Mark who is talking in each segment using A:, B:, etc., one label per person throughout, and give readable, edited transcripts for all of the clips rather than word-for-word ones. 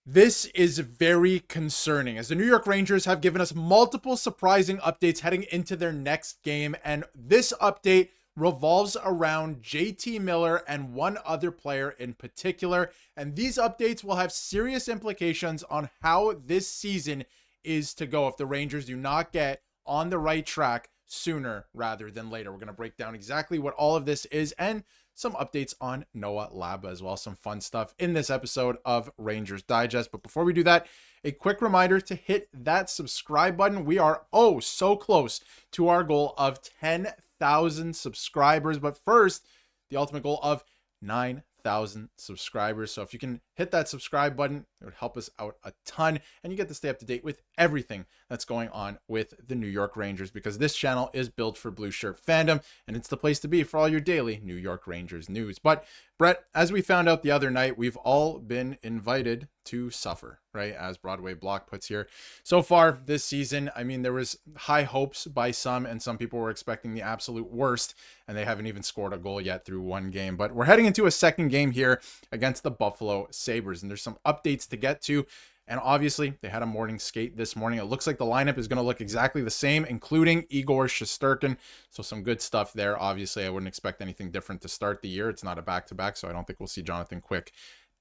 A: This is very concerning as the New York Rangers have given us multiple surprising updates heading into their next game. And this update revolves around JT Miller and one other player in particular. And these updates will have serious implications on how this season is to go if the Rangers do not get on the right track sooner rather than later. We're going to break down exactly what all of this is and some updates on Noah Laba as well. Some fun stuff in this episode of Rangers Digest. But before we do that, a quick reminder to hit that subscribe button. We are so close to our goal of 10,000 subscribers. But first, the ultimate goal of 9,000 subscribers. So if you can hit that subscribe button, it would help us out a ton. And you get to stay up to date with everything that's going on with the New York Rangers, because this channel is built for blue shirt fandom, and it's the place to be for all your daily New York Rangers news. But Bret, as we found out the other night, we've all been invited to suffer, right? As Broadway Block puts here. So far this season, I mean, there was high hopes by some, and some people were expecting the absolute worst, and they haven't even scored a goal yet through one game. But we're heading into a second game here against the Buffalo Sabres, and there's some updates to get to. And obviously, they had a morning skate this morning. It looks like the lineup is going to look exactly the same, including Igor, Shesterkin. So some good stuff there. Obviously, I wouldn't expect anything different to start the year. It's not a back-to-back, so I don't think we'll see Jonathan Quick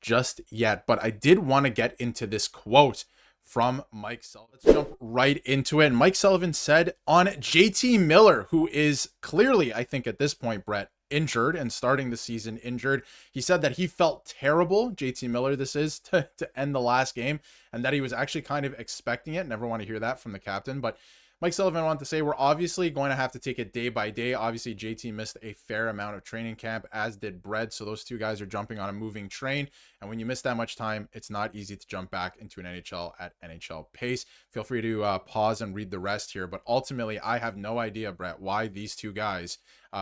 A: just yet. But I did want to get into this quote from Mike Sullivan. Let's jump right into it. And Mike Sullivan said on JT Miller, who is clearly, I think at this point, Bret, injured and starting the season injured. He said that he felt terrible, JT Miller this is, to end the last game, and that he was actually kind of expecting it. Never want to hear that from the captain, but Mike Sullivan wanted to say we're obviously going to have to take it day by day. Obviously, JT missed a fair amount of training camp, as did Bret. So those two guys are jumping on a moving train. And when you miss that much time, it's not easy to jump back into an NHL at NHL pace. Feel free to pause and read the rest here. But ultimately, I have no idea, Bret, why these two guys,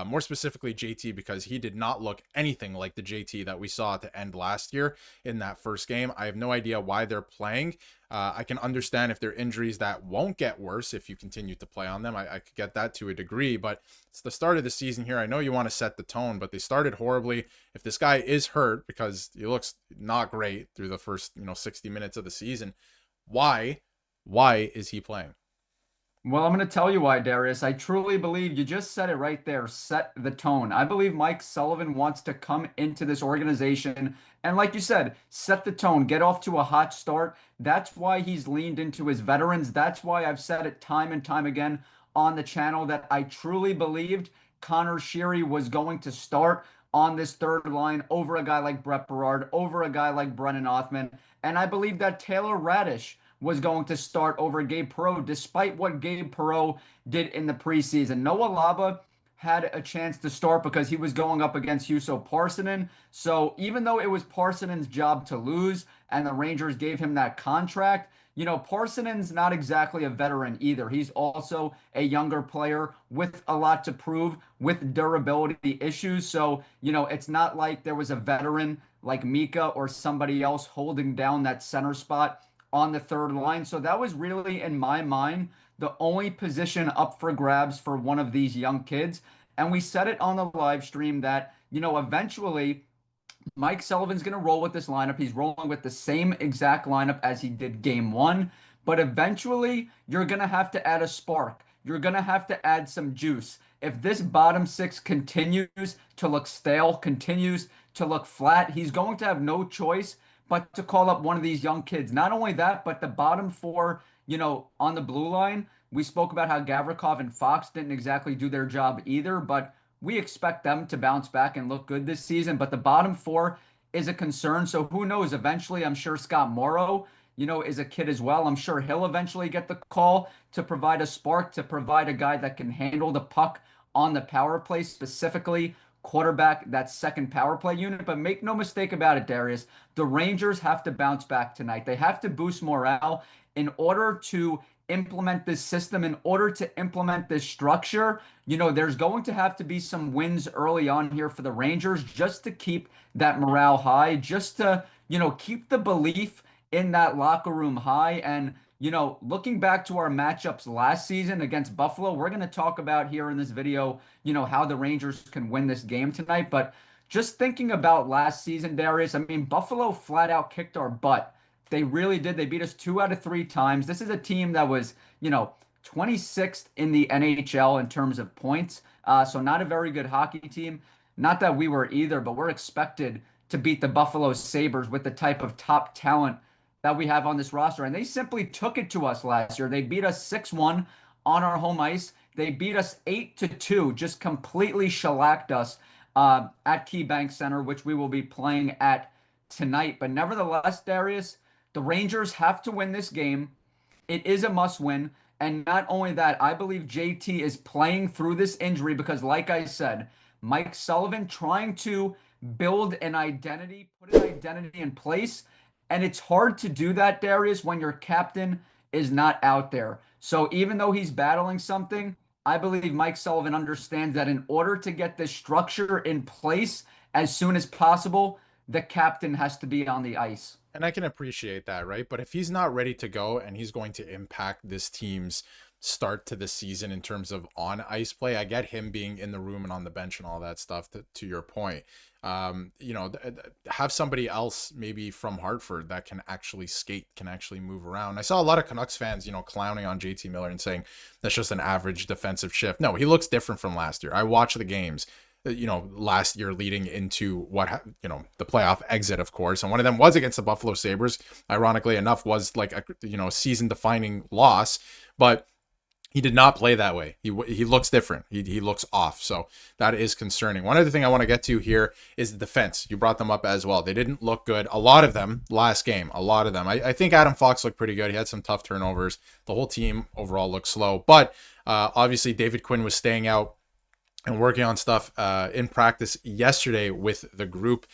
A: more specifically JT, because he did not look anything like the JT that we saw to end last year in that first game. I have no idea why they're playing. I can understand if they're injuries that won't get worse if you continue to play on them. I could get that to a degree, but it's the start of the season here. I know you want to set the tone, but they started horribly. If this guy is hurt, because he looks not great through the first 60 minutes of the season, why is he playing?
B: Well, I'm going to tell you why, Darius. I truly believe you just said it right there. Set the tone. I believe Mike Sullivan wants to come into this organization and, like you said, set the tone, get off to a hot start. That's why he's leaned into his veterans. That's why I've said it time and time again on the channel that I truly believed Connor Sheary was going to start on this third line over a guy like Bret Berard, over a guy like Brennan Othman. And I believe that Taylor Radish was going to start over Gabe Perreault, despite what Gabe Perreault did in the preseason. Noah Laba had a chance to start because he was going up against Juuso Parssinen. So even though it was Parssinen's job to lose and the Rangers gave him that contract, Parssinen's not exactly a veteran either. He's also a younger player with a lot to prove, with durability issues. So, it's not like there was a veteran like Mika or somebody else holding down that center spot on the third line. So that was really, in my mind, the only position up for grabs for one of these young kids. And we said it on the live stream that, eventually Mike Sullivan's going to roll with this lineup. He's rolling with the same exact lineup as he did game one. But eventually, you're going to have to add a spark. You're going to have to add some juice. If this bottom six continues to look stale, continues to look flat, he's going to have no choice but to call up one of these young kids. Not only that, but the bottom four, on the blue line, we spoke about how Gavrikov and Fox didn't exactly do their job either, but we expect them to bounce back and look good this season. But the bottom four is a concern. So who knows? Eventually, I'm sure Scott Morrow, is a kid as well. I'm sure he'll eventually get the call to provide a spark, to provide a guy that can handle the puck on the power play, specifically quarterback that second power play unit. But make no mistake about it, Darius, the Rangers have to bounce back tonight. They have to boost morale in order to implement this system, in order to implement this structure. There's going to have to be some wins early on here for the Rangers just to keep that morale high, just to, keep the belief in that locker room high. And looking back to our matchups last season against Buffalo, we're going to talk about here in this video, how the Rangers can win this game tonight. But just thinking about last season, Darius, I mean, Buffalo flat out kicked our butt They really did. They beat us 2 out of 3 times. This is a team that was, 26th in the NHL in terms of points. So not a very good hockey team. Not that we were either, but we're expected to beat the Buffalo Sabres with the type of top talent that we have on this roster. And they simply took it to us last year. They beat us 6-1 on our home ice. They beat us 8-2, just completely shellacked us at KeyBank Center, which we will be playing at tonight. But nevertheless, Darius, the Rangers have to win this game. It is a must win. And not only that, I believe JT is playing through this injury because, like I said, Mike Sullivan trying to build an identity, put an identity in place. And it's hard to do that, Darius, when your captain is not out there. So even though he's battling something, I believe Mike Sullivan understands that in order to get this structure in place as soon as possible, the captain has to be on the ice.
A: And I can appreciate that, right? But if he's not ready to go and he's going to impact this team's start to the season in terms of on ice play, I get him being in the room and on the bench and all that stuff to your point. Have somebody else maybe from Hartford that can actually skate, can actually move around. I saw a lot of Canucks fans, clowning on JT Miller and saying that's just an average defensive shift. No, he looks different from last year. I watched the games last year leading into the playoff exit, of course. And one of them was against the Buffalo Sabres. Ironically enough, was like a season defining loss, but he did not play that way. He looks different. He looks off. So that is concerning. One other thing I want to get to here is the defense. You brought them up as well. They didn't look good. A lot of them last game. A lot of them. I think Adam Fox looked pretty good. He had some tough turnovers. The whole team overall looked slow. But obviously David Quinn was staying out and working on stuff in practice yesterday with the group.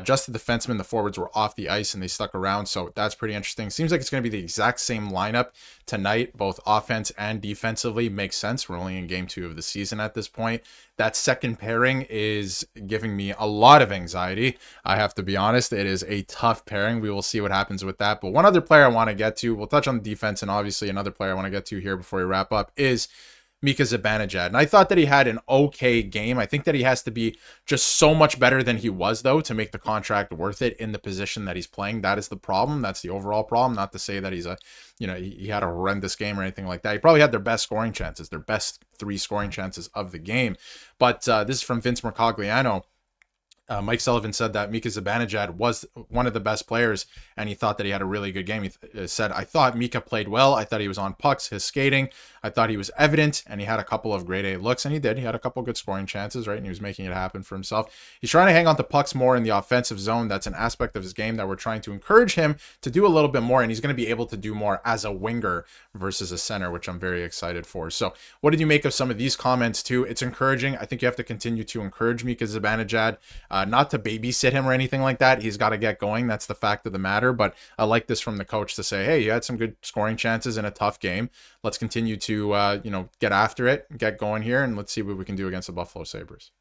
A: Just the defensemen, the forwards were off the ice and they stuck around. So that's pretty interesting. Seems like it's going to be the exact same lineup tonight, both offense and defensively. Makes sense. We're only in game 2 of the season at this point. That second pairing is giving me a lot of anxiety. I have to be honest. It is a tough pairing. We will see what happens with that. But one other player I want to get to, we'll touch on the defense, and obviously another player I want to get to here before we wrap up is Mika Zibanejad. And I thought that he had an okay game. I think that he has to be just so much better than he was, though, to make the contract worth it in the position that he's playing. That is the problem. That's the overall problem. Not to say that he's he had a horrendous game or anything like that. He probably had their best scoring chances, their best 3 scoring chances of the game. But this is from Vince Mercogliano. Mike Sullivan said that Mika Zibanejad was one of the best players, and he thought that he had a really good game. He said, I thought Mika played well. I thought he was on pucks, his skating. I thought he was evident, and he had a couple of grade A looks, and he did. He had a couple of good scoring chances, right? And he was making it happen for himself. He's trying to hang on to pucks more in the offensive zone. That's an aspect of his game that we're trying to encourage him to do a little bit more, and he's going to be able to do more as a winger versus a center, which I'm very excited for. So what did you make of some of these comments, too? It's encouraging. I think you have to continue to encourage Mika Zibanejad. Not to babysit him or anything like that. He's got to get going. That's the fact of the matter. But I like this from the coach to say, hey, you had some good scoring chances in a tough game. Let's continue to, get after it, get going here, and let's see what we can do against the Buffalo Sabres.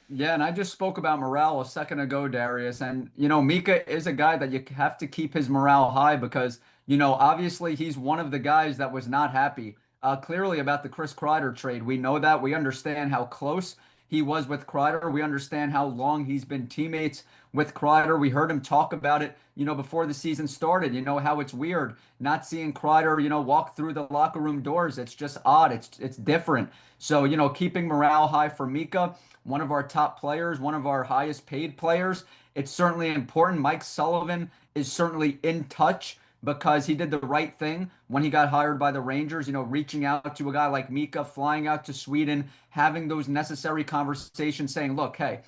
B: Yeah, and I just spoke about morale a second ago, Darius. And, Mika is a guy that you have to keep his morale high because, obviously he's one of the guys that was not happy clearly about the Chris Kreider trade. We know that. We understand how close he was with Kreider. We understand how long he's been teammates with Kreider. We heard him talk about it, before the season started. How it's weird not seeing Kreider, walk through the locker room doors. It's just odd. It's different. So, keeping morale high for Mika, one of our top players, one of our highest paid players. It's certainly important. Mike Sullivan is certainly in touch because he did the right thing when he got hired by the Rangers, reaching out to a guy like Mika, flying out to Sweden, having those necessary conversations saying, look, hey,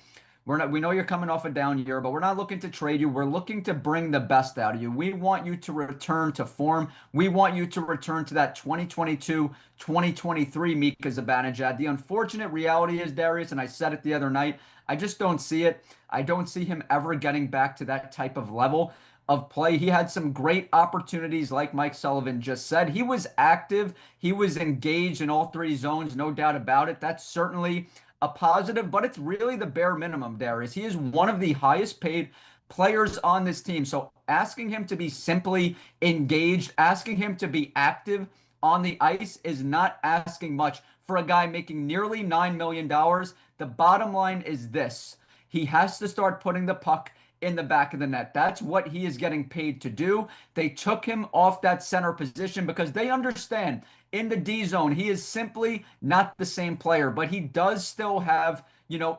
B: we know you're coming off a down year, but we're not looking to trade you. We're looking to bring the best out of you. We want you to return to form. We want you to return to that 2022, 2023 Mika Zibanejad. The unfortunate reality is, Darius, and I said it the other night, I just don't see it. I don't see him ever getting back to that type of level of play. He had some great opportunities, like Mike Sullivan just said. He was active. He was engaged in all 3 zones, no doubt about it. That's certainly a positive, but it's really the bare minimum, Darius. He is one of the highest paid players on this team. So asking him to be simply engaged, asking him to be active on the ice is not asking much for a guy making nearly $9 million. The bottom line is this. He has to start putting the puck in the back of the net. That's what he is getting paid to do. They took him off that center position because they understand in the D zone, he is simply not the same player, but he does still have,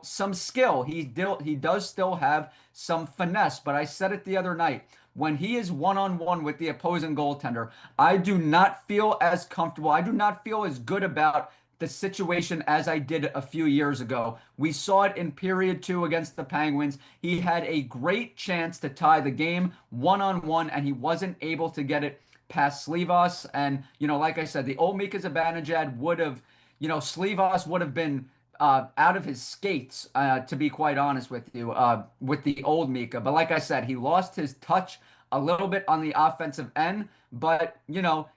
B: some skill. He does still have some finesse. But I said it the other night. When he is one-on-one with the opposing goaltender, I do not feel as comfortable. I do not feel as good about the situation as I did a few years ago. We saw it in period 2 against the Penguins. He had a great chance to tie the game one-on-one, and he wasn't able to get it past Slivas. And, like I said, the old Mika Zibanejad would have, Slivas would have been out of his skates, to be quite honest with you, with the old Mika. But like I said, he lost his touch a little bit on the offensive end, but,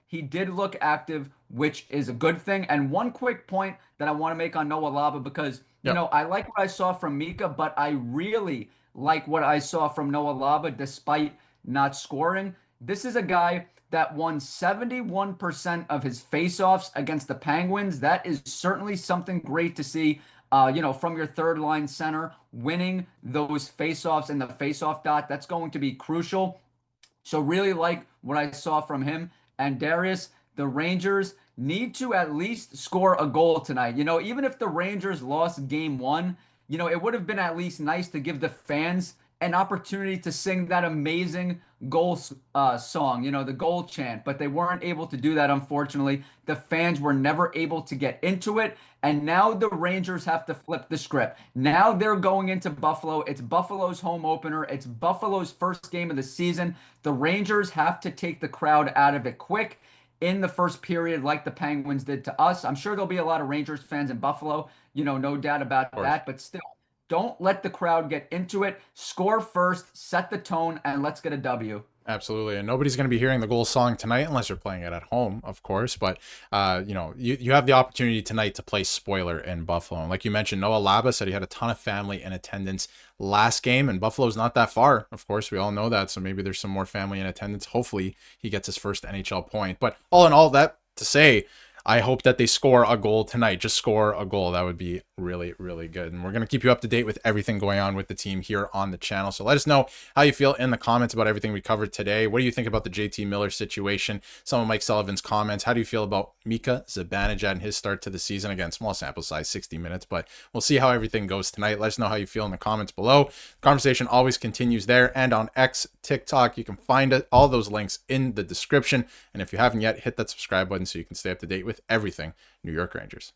B: he did look active, which is a good thing. And one quick point that I want to make on Noah Laba, because,
A: Yep.
B: I like what I saw from Mika, but I really like what I saw from Noah Laba despite not scoring. This is a guy that won 71% of his faceoffs against the Penguins. That is certainly something great to see, from your third line center, winning those faceoffs in the faceoff dot. That's going to be crucial. So really like what I saw from him. And Darius, the Rangers need to at least score a goal tonight. Even if the Rangers lost game 1, it would have been at least nice to give the fans an opportunity to sing that amazing goal song, the goal chant, but they weren't able to do that, unfortunately. The fans were never able to get into it, and now the Rangers have to flip the script. Now they're going into Buffalo. It's Buffalo's home opener. It's Buffalo's first game of the season. The Rangers have to take the crowd out of it quick in the first period, like the Penguins did to us. I'm sure there'll be a lot of Rangers fans in Buffalo, no doubt about
A: Of course.
B: that, but still. Don't let the crowd get into it. Score first, set the tone, and let's get a W.
A: Absolutely. And nobody's going to be hearing the goal song tonight unless you're playing it at home, of course. But, you have the opportunity tonight to play spoiler in Buffalo. And like you mentioned, Noah Laba said he had a ton of family in attendance last game, and Buffalo's not that far. Of course, we all know that. So maybe there's some more family in attendance. Hopefully he gets his first NHL point. But all in all, that to say, I hope that they score a goal tonight. Just score a goal. That would be really, really good. And we're going to keep you up to date with everything going on with the team here on the channel. So let us know how you feel in the comments about everything we covered today. What do you think about the JT Miller situation? Some of Mike Sullivan's comments. How do you feel about Mika Zibanejad and his start to the season? Again, small sample size, 60 minutes, but we'll see how everything goes tonight. Let us know how you feel in the comments below. The conversation always continues there and on X, TikTok. You can find it, all those links in the description. And if you haven't yet, hit that subscribe button so you can stay up to date with everything New York Rangers.